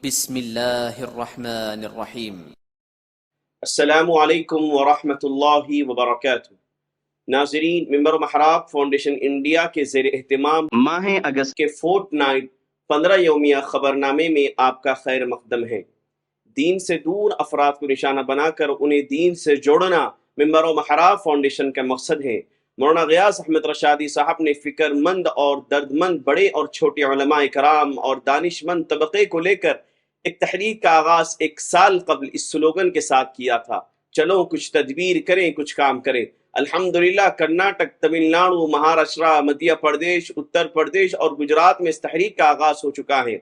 بسم اللہ الرحمن الرحیم۔ السلام علیکم ورحمۃ اللہ وبرکاتہ۔ ناظرین، ممبر و محراب فاؤنڈیشن انڈیا کے زیر اہتمام ماہ اگست کے فورٹ نائٹ 15 یومیہ خبرنامے میں آپ کا خیر مقدم ہے۔ دین سے دور افراد کو نشانہ بنا کر انہیں دین سے جوڑنا ممبر و محراب فاؤنڈیشن کا مقصد ہے۔ مولانا غیاث احمد رشادی صاحب نے فکر مند اور درد مند بڑے اور چھوٹے علماء کرام اور دانش مند طبقے کو لے کر ایک تحریک کا آغاز 1 سال قبل اس سلوگن کے ساتھ کیا تھا: چلو کچھ تدبیر کریں، کچھ کام کریں۔ الحمدللہ کرناٹک، تمل ناڈو، مہاراشٹر، مدھیہ پردیش، اتر پردیش اور گجرات میں اس تحریک کا آغاز ہو چکا ہے۔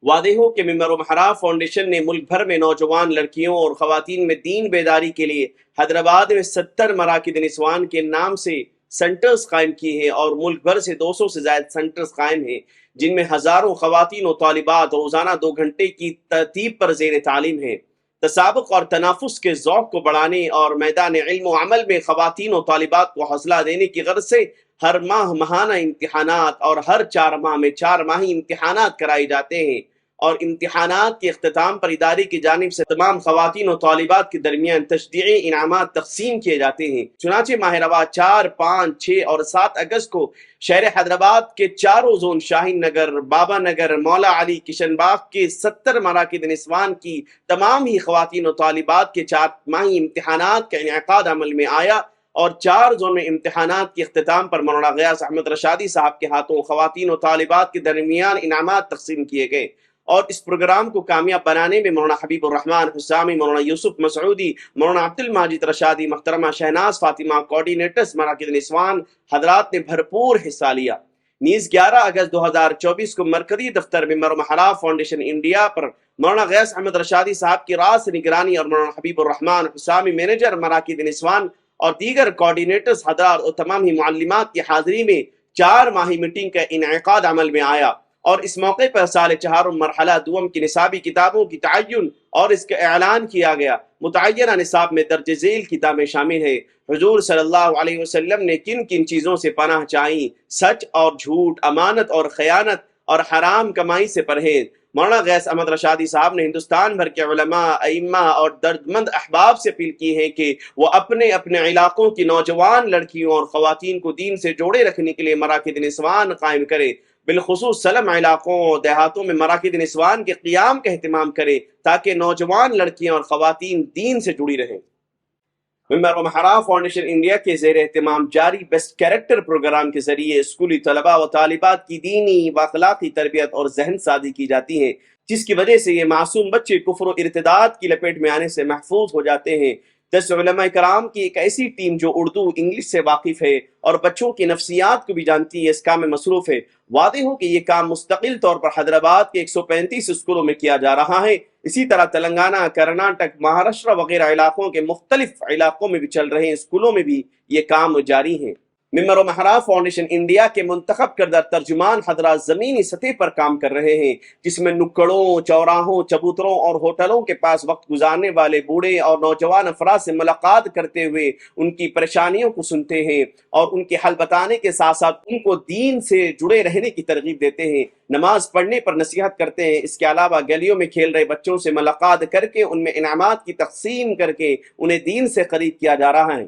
واضح ہو کہ ممبر و محراب فاؤنڈیشن نے ملک بھر میں نوجوان لڑکیوں اور خواتین میں دین بیداری کے لیے حیدرآباد میں 70 مراکز نسوان کے نام سے سنٹرز قائم کیے ہیں اور ملک بھر سے 200 سے زائد سنٹرز قائم ہیں، جن میں ہزاروں خواتین و طالبات روزانہ 2 گھنٹے کی ترتیب پر زیر تعلیم ہیں۔ تسابق اور تنافس کے ذوق کو بڑھانے اور میدان علم و عمل میں خواتین و طالبات کو حوصلہ دینے کی غرض سے ہر ماہ ماہانہ امتحانات اور ہر 4 ماہ میں 4 ماہی امتحانات کرائے جاتے ہیں، اور امتحانات کے اختتام پر ادارے کی جانب سے تمام خواتین و طالبات کے درمیان تشجیعی انعامات تقسیم کیے جاتے ہیں۔ چنانچہ ماہ رواں 4، 5، 6 اور 7 اگست کو شہر حیدرآباد کے چاروں زون شاہین نگر، بابا نگر، مولا علی، کشن باغ کے 70 مراکز نسوان کی تمام ہی خواتین و طالبات کے 4 ماہی امتحانات کا انعقاد عمل میں آیا، اور 4 زون میں امتحانات کے اختتام پر مولانا غیاث احمد رشادی صاحب کے ہاتھوں خواتین و طالبات کے درمیان انعامات تقسیم کیے گئے۔ اور اس پروگرام کو کامیاب بنانے میں مولانا حبیب الرحمن حسامی، مولانا یوسف مسعودی، مولانا عبد الماجد رشادی، محترمہ شہناز فاطمہ، کوارڈینیٹرز مراکز نسوان حضرات نے بھرپور حصہ لیا۔ نیز 11 اگست 2024 کو مرکزی دفتر ممبر و محراب فاؤنڈیشن انڈیا پر مولانا غیاث احمد رشادی صاحب کی راس نگرانی اور مولانا حبیب الرحمن حسامی، مینیجر مراکز نسوان اور دیگر کوارڈینیٹرز حضرات اور تمام ہی معلمات کی حاضری میں 4 ماہی میٹنگ کا انعقاد عمل میں آیا، اور اس موقع پر سال 4 مرحلہ دوم کی نصابی کتابوں کی تعین اور اس کا اعلان کیا گیا۔ متعینہ نصاب میں درج ذیل کتابیں شامل ہیں: حضور صلی اللہ علیہ وسلم نے کن کن چیزوں سے پناہ چاہی، سچ اور جھوٹ، امانت اور خیانت، اور حرام کمائی سے پرہیز۔ مولانا غیاث احمد رشادی صاحب نے ہندوستان بھر کے علماء، ائمہ اور دردمند احباب سے اپیل کی ہے کہ وہ اپنے اپنے علاقوں کی نوجوان لڑکیوں اور خواتین کو دین سے جوڑے رکھنے کے لیے مراکز نسوان قائم کرے، بالخصوص سلم علاقوں اور دیہاتوں میں مراکز نسوان کے قیام کا اہتمام کرے تاکہ نوجوان لڑکیاں اور خواتین دین سے جڑی رہیں۔ ممبر و محراب فاؤنڈیشن انڈیا کے زیر اہتمام جاری بیسٹ کیریکٹر پروگرام کے ذریعے اسکولی طلباء و طالبات کی دینی و اخلاقی تربیت اور ذہن سازی کی جاتی ہے، جس کی وجہ سے یہ معصوم بچے کفر و ارتداد کی لپیٹ میں آنے سے محفوظ ہو جاتے ہیں۔ 10 علماء کرام کی ایک ایسی ٹیم جو اردو، انگلش سے واقف ہے اور بچوں کی نفسیات کو بھی جانتی ہے، اس کام میں مصروف ہے۔ واضح ہو کہ یہ کام مستقل طور پر حیدرآباد کے 135 اسکولوں میں کیا جا رہا ہے۔ اسی طرح تلنگانہ، کرناٹک، مہاراشٹر وغیرہ علاقوں کے مختلف علاقوں میں بھی چل رہے اسکولوں میں بھی یہ کام جاری ہے۔ ممبر و محراب فاؤنڈیشن انڈیا کے منتخب کردہ ترجمان حضرات زمینی سطح پر کام کر رہے ہیں، جس میں نکڑوں، چوراہوں، چبوتروں اور ہوٹلوں کے پاس وقت گزارنے والے بوڑھے اور نوجوان افراد سے ملاقات کرتے ہوئے ان کی پریشانیوں کو سنتے ہیں اور ان کے حل بتانے کے ساتھ ساتھ ان کو دین سے جڑے رہنے کی ترغیب دیتے ہیں، نماز پڑھنے پر نصیحت کرتے ہیں۔ اس کے علاوہ گلیوں میں کھیل رہے بچوں سے ملاقات کر کے ان میں انعامات کی تقسیم کر کے انہیں دین سے قریب کیا جا رہا ہے۔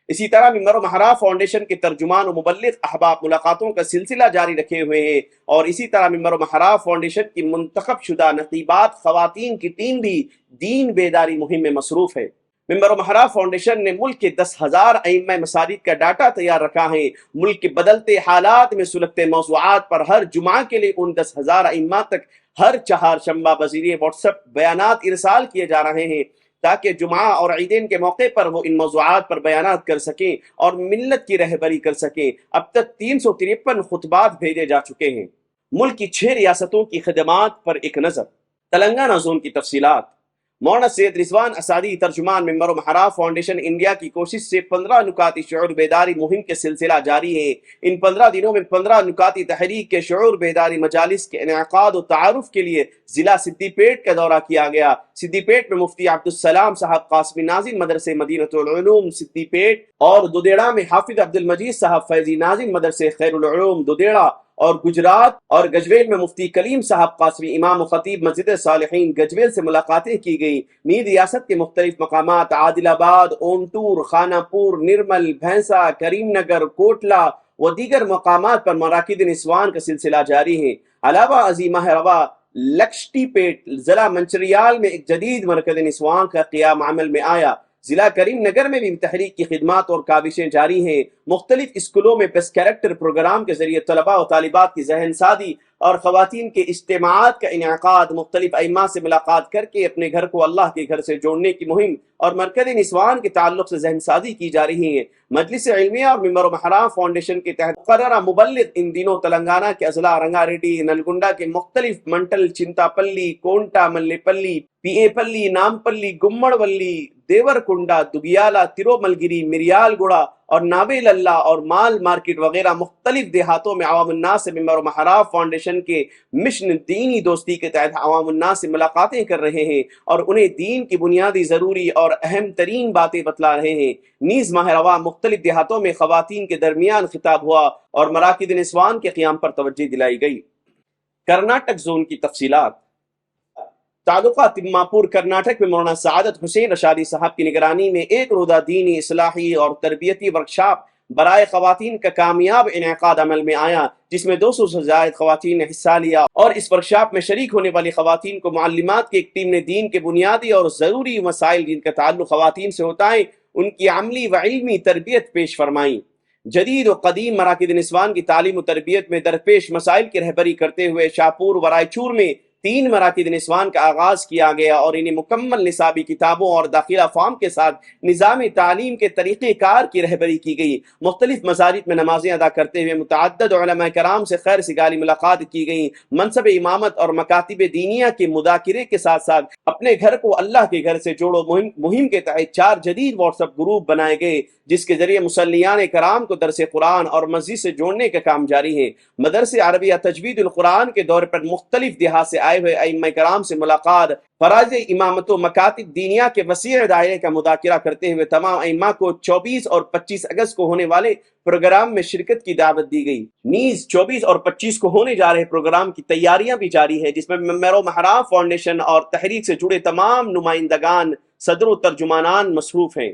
اسی طرح ممبر و محراب فاؤنڈیشن کے ترجمان و مبلغ احباب ملاقاتوں کا سلسلہ جاری رکھے ہوئے ہیں، اور اسی طرح ممبر و محراب فاؤنڈیشن کی منتخب شدہ نقیبات خواتین کی ٹیم بھی دین بیداری مہم میں مصروف ہے۔ ممبر و محراب فاؤنڈیشن نے ملک کے 10,000 ائمہ مساجد کا ڈاٹا تیار رکھا ہے۔ ملک کے بدلتے حالات میں سلگتے موضوعات پر ہر جمعہ کے لیے ان 10,000 ائمہ تک ہر چہارشنبہ بذریعہ واٹس ایپ بیانات ارسال کیے جا رہے ہیں تاکہ جمعہ اور عیدین کے موقع پر وہ ان موضوعات پر بیانات کر سکیں اور ملت کی رہبری کر سکیں۔ اب تک 353 خطبات بھیجے جا چکے ہیں۔ ملک کی 6 ریاستوں کی خدمات پر ایک نظر۔ تلنگانہ زون کی تفصیلات۔ مولانا سید رضوان اسادی، ترجمان ممبر و محراب فاؤنڈیشن انڈیا کی کوشش سے 15 نکاتی شعور بیداری مہم کے سلسلہ جاری ہے۔ ان 15 دنوں میں 15 نکاتی تحریک کے شعور بیداری مجالس کے انعقاد و تعارف کے لیے ضلع سدی پیٹ کا دورہ کیا گیا۔ سدی پیٹ میں مفتی عبدالسلام صاحب قاسمی ناظم مدرسے مدینۃ العلوم سدی پیٹ اور دودیڑا میں حافظ عبد المجید صاحب فیضی ناظم مدرسے خیر العلوم دودیڑا اور گجرات اور گجویل میں مفتی کلیم صاحب قاسمی امام و خطیب مسجد صالحین گجویل سے ملاقاتیں کی گئی۔ نیز ریاست کے مختلف مقامات عادل آباد، اونٹور، خانہ پور، نرمل، بھینسا، کریم نگر، کوٹلہ و دیگر مقامات پر مراکز نسوان کا سلسلہ جاری ہے۔ علاوہ ازیں ماہ رواں لکشٹی پیٹ ضلع منچریال میں ایک جدید مرکز نسوان کا قیام عمل میں آیا۔ ضلع کریم نگر میں بھی تحریک کی خدمات اور کاوشیں جاری ہیں۔ مختلف اسکولوں میں بیسٹ کیریکٹر پروگرام کے ذریعے طلباء و طالبات کی ذہن سازی اور خواتین کے اجتماعات کا انعقاد، مختلف ائمہ سے ملاقات کر کے اپنے گھر کو اللہ کے گھر سے جوڑنے کی مہم اور مرکز نسوان کے تعلق سے ذہن سازی کی جا رہی ہے۔ مجلس علمیہ اور ممبر و محرام فاؤنڈیشن کے تحت مقررہ مبلغ ان دنوں تلنگانہ کے اضلاع رنگا ریڈی، نلگنڈا کے مختلف منٹل، چنتا پلی، کونٹا، ملے پلی، پی اے پلی، نامپلی، گمڑ ولی، دیور کنڈا، دگیالہ، تروملگیری، مریال گڑا اور ناویل اللہ اور مال مارکیٹ وغیرہ مختلف دیہاتوں میں عوام الناس سے ممبر و محراب فاؤنڈیشن کے مشن دینی دوستی کے تحت عوام الناس سے ملاقاتیں کر رہے ہیں اور انہیں دین کی بنیادی ضروری اور اہم ترین باتیں بتلا رہے ہیں۔ نیز ماہ رواں مختلف دیہاتوں میں خواتین کے درمیان خطاب ہوا اور مراکز نسوان کے قیام پر توجہ دلائی گئی۔ کرناٹک زون کی تفصیلات۔ تعلقہ تماپور کرناٹک میں مولانا سعادت حسین رشادی صاحب کی نگرانی میں ایک روزہ دینی، اصلاحی اور تربیتی ورکشاپ برائے خواتین کا کامیاب انعقاد عمل میں آیا، جس میں 200 سے زائد خواتین نے حصہ لیا اور اس ورکشاپ میں شریک ہونے والی خواتین کو معلمات کی ایک ٹیم نے دین کے بنیادی اور ضروری مسائل جن کا تعلق خواتین سے ہوتا ہے ان کی عملی و علمی تربیت پیش فرمائی۔ جدید و قدیم مراکز نسوان کی تعلیم و تربیت میں درپیش مسائل کی رہبری کرتے ہوئے شاہپور و رائچور میں 3 مراکز نسوان کا آغاز کیا گیا اور انہیں مکمل نصابی کتابوں اور داخلہ فارم کے ساتھ نظام تعلیم کے طریقہ کار کی رہبری کی گئی۔ مختلف مساجد میں نمازیں ادا کرتے ہوئے متعدد علماء کرام سے خیر سگالی ملاقات کی گئی۔ منصب امامت اور مکاتب دینیہ کے مذاکرے کے ساتھ ساتھ اپنے گھر کو اللہ کے گھر سے جوڑو مہم کے تحت 4 جدید واٹس ایپ گروپ بنائے گئے، جس کے ذریعے مسلیان کرام کو درس قرآن اور مسجد سے جوڑنے کا کام جاری ہے۔ مدرسہ عربیہ تجوید القرآن کے دور پر مختلف دیہات سے آئے ہوئے ائمہ کرام سے ملاقات، فرائض امامت و مکاتب دینیہ کے وسیع دائرے کا مذاکرہ کرتے ہوئے تمام ائمہ کو 24 اور 25 اگست کو ہونے والے پروگرام میں شرکت کی دعوت دی گئی۔ نیز 24 اور 25 کو ہونے جا رہے پروگرام کی تیاریاں بھی جاری ہے، جس میں ممبر و محرام فاؤنڈیشن اور تحریک سے جڑے تمام نمائندگان، صدر و ترجمانان مصروف ہیں۔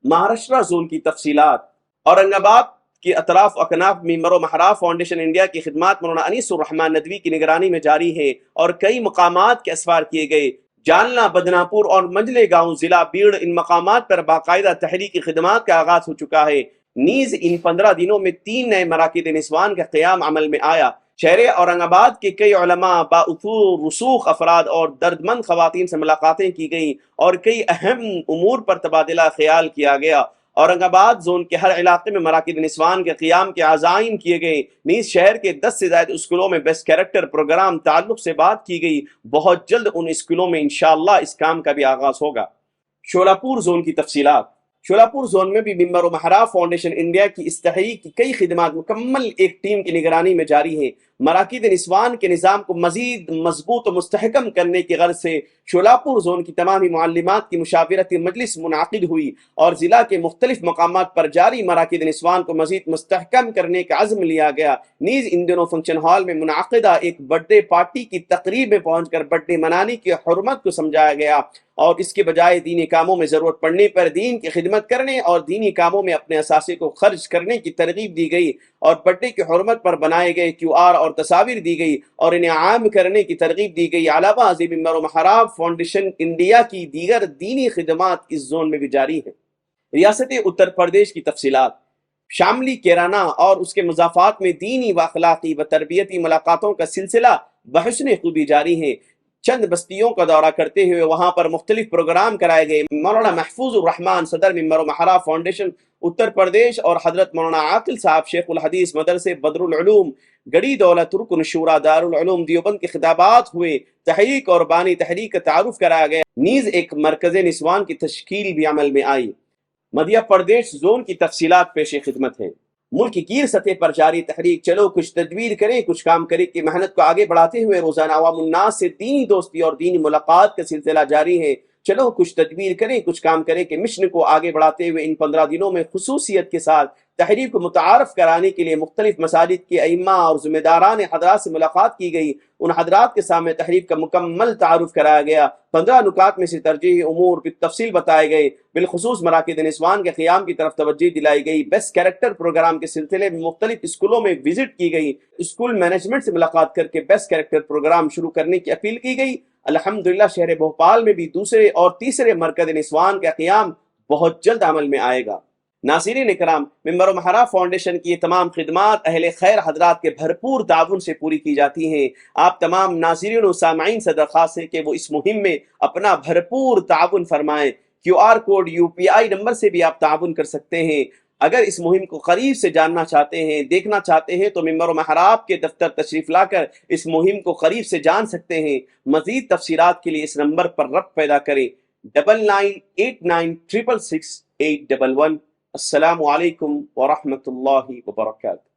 مہاراشٹرا زون کی تفصیلات۔ اورنگ آباد کی اطراف و اکناف ممبر و محراب فاؤنڈیشن انڈیا کی خدمات مولانا انیس الرحمن ندوی کی نگرانی میں جاری ہے اور کئی مقامات کے اسفار کیے گئے۔ جالنا، بدناپور اور منجلے گاؤں ضلع بیڑ ان مقامات پر باقاعدہ تحریکی خدمات کا آغاز ہو چکا ہے۔ نیز ان 15 دنوں میں 3 نئے مراکز نسوان کا قیام عمل میں آیا۔ شہر اورنگ آباد کے کئی علماء، بااثر رسوخ افراد اور دردمند خواتین سے ملاقاتیں کی گئیں اور کئی اہم امور پر تبادلہ خیال کیا گیا۔ اورنگ آباد زون کے ہر علاقے میں مراکز نسوان کے قیام کے عزائم کیے گئے۔ نیز شہر کے 10 سے زائد اسکولوں میں بیسٹ کیریکٹر پروگرام تعلق سے بات کی گئی۔ بہت جلد ان اسکولوں میں انشاءاللہ اس کام کا بھی آغاز ہوگا۔ شولاپور زون کی تفصیلات۔ شولاپور زون میں بھی ممبر و محراب فاؤنڈیشن انڈیا کی اس تحریک کی کئی خدمات مکمل ایک ٹیم کی نگرانی میں جاری ہیں۔ مراکز نسوان کے نظام کو مزید مضبوط و مستحکم کرنے کی غرض سے شولاپور زون کی تمامی معلمات کی مشاورتی مجلس منعقد ہوئی اور ضلع کے مختلف مقامات پر جاری مراکز نسوان کو مزید مستحکم کرنے کا عزم لیا گیا۔ نیز ان دنوں فنکشن ہال میں منعقدہ ایک برتھ ڈے پارٹی کی تقریب میں پہنچ کر برتھ ڈے منانے کی حرمت کو سمجھایا گیا اور اس کے بجائے دینی کاموں میں ضرورت پڑنے پر دین کی خدمت کرنے اور دینی کاموں میں اپنے اثاثے کو خرچ کرنے کی ترغیب دی گئی اور برتھ ڈے کی حرمت پر بنائے گئے QR اور تصاویر دی گئی اور انہیں عام کرنے کی ترغیب دی گئی۔ علاوہ ازیں ممبر و محراب فاؤنڈیشن انڈیا کی دیگر دینی خدمات اس زون میں بھی جاری ہیں۔ ریاست اتر پردیش کی تفصیلات۔ شاملی، کیرانہ اور اس کے مضافات میں دینی و اخلاقی و تربیتی ملاقاتوں کا سلسلہ بحسن خوبی جاری ہے۔ چند بستیوں کا دورہ کرتے ہوئے وہاں پر مختلف پروگرام کرائے گئے۔ مولانا محفوظ الرحمان صدر ممبر و محراب فاؤنڈیشن اتر پردیش اور حضرت مولانا عاقل صاحب شیخ الحدیث مدرسے بدر العلوم گڑی دولت رکن شورا دارالعلوم دیوبند کے خطابات ہوئے۔ تحریک اور بانی تحریک کا تعارف کرایا گیا۔ نیز ایک مرکز نسوان کی تشکیل بھی عمل میں آئی۔ مدھیہ پردیش زون کی تفصیلات پیش خدمت ہیں۔ ملک کی گیر سطح پر جاری تحریک چلو کچھ تدبیر کریں کچھ کام کریں کی محنت کو آگے بڑھاتے ہوئے روزانہ عوام الناس سے دینی دوستی اور دینی ملاقات کا سلسلہ جاری ہے۔ چلو کچھ تدبیر کریں، کچھ کام کریں کہ مشن کو آگے بڑھاتے ہوئے ان 15 دنوں میں خصوصیت کے ساتھ تحریک کو متعارف کرانے کے لیے مختلف مساجد کے ائمہ اور ذمہ داران حضرات سے ملاقات کی گئی، ان حضرات کے سامنے تحریک کا مکمل تعارف کرایا گیا، 15 نکات میں سے ترجیحی امور بالتفصیل بتائے گئے، بالخصوص مراکز نسوان کے قیام کی طرف توجہ دلائی گئی، بیسٹ کیریکٹر پروگرام کے سلسلے میں مختلف اسکولوں میں وزٹ کی گئی، اسکول مینجمنٹ سے ملاقات کر کے بیسٹ کیریکٹر پروگرام شروع کرنے کی اپیل کی گئی۔ الحمدللہ شہر بھوپال میں بھی دوسرے اور تیسرے مرکز نسوان کا قیام بہت جلد عمل میں آئے گا۔ ناظرین اکرام، ممبر محراب فاؤنڈیشن کی یہ تمام خدمات اہل خیر حضرات کے بھرپور تعاون سے پوری کی جاتی ہیں۔ آپ تمام ناظرین و سامعین سے درخواست ہے کہ وہ اس مہم میں اپنا بھرپور تعاون فرمائیں۔ QR کوڈ UPI نمبر سے بھی آپ تعاون کر سکتے ہیں۔ اگر اس مہم کو قریب سے جاننا چاہتے ہیں، دیکھنا چاہتے ہیں تو ممبر محراب کے دفتر تشریف لا کر اس مہم کو قریب سے جان سکتے ہیں۔ مزید تفصیلات کے لیے اس نمبر پر ربط پیدا کریں 9989666811۔ السلام علیکم ورحمۃ اللہ وبرکاتہ۔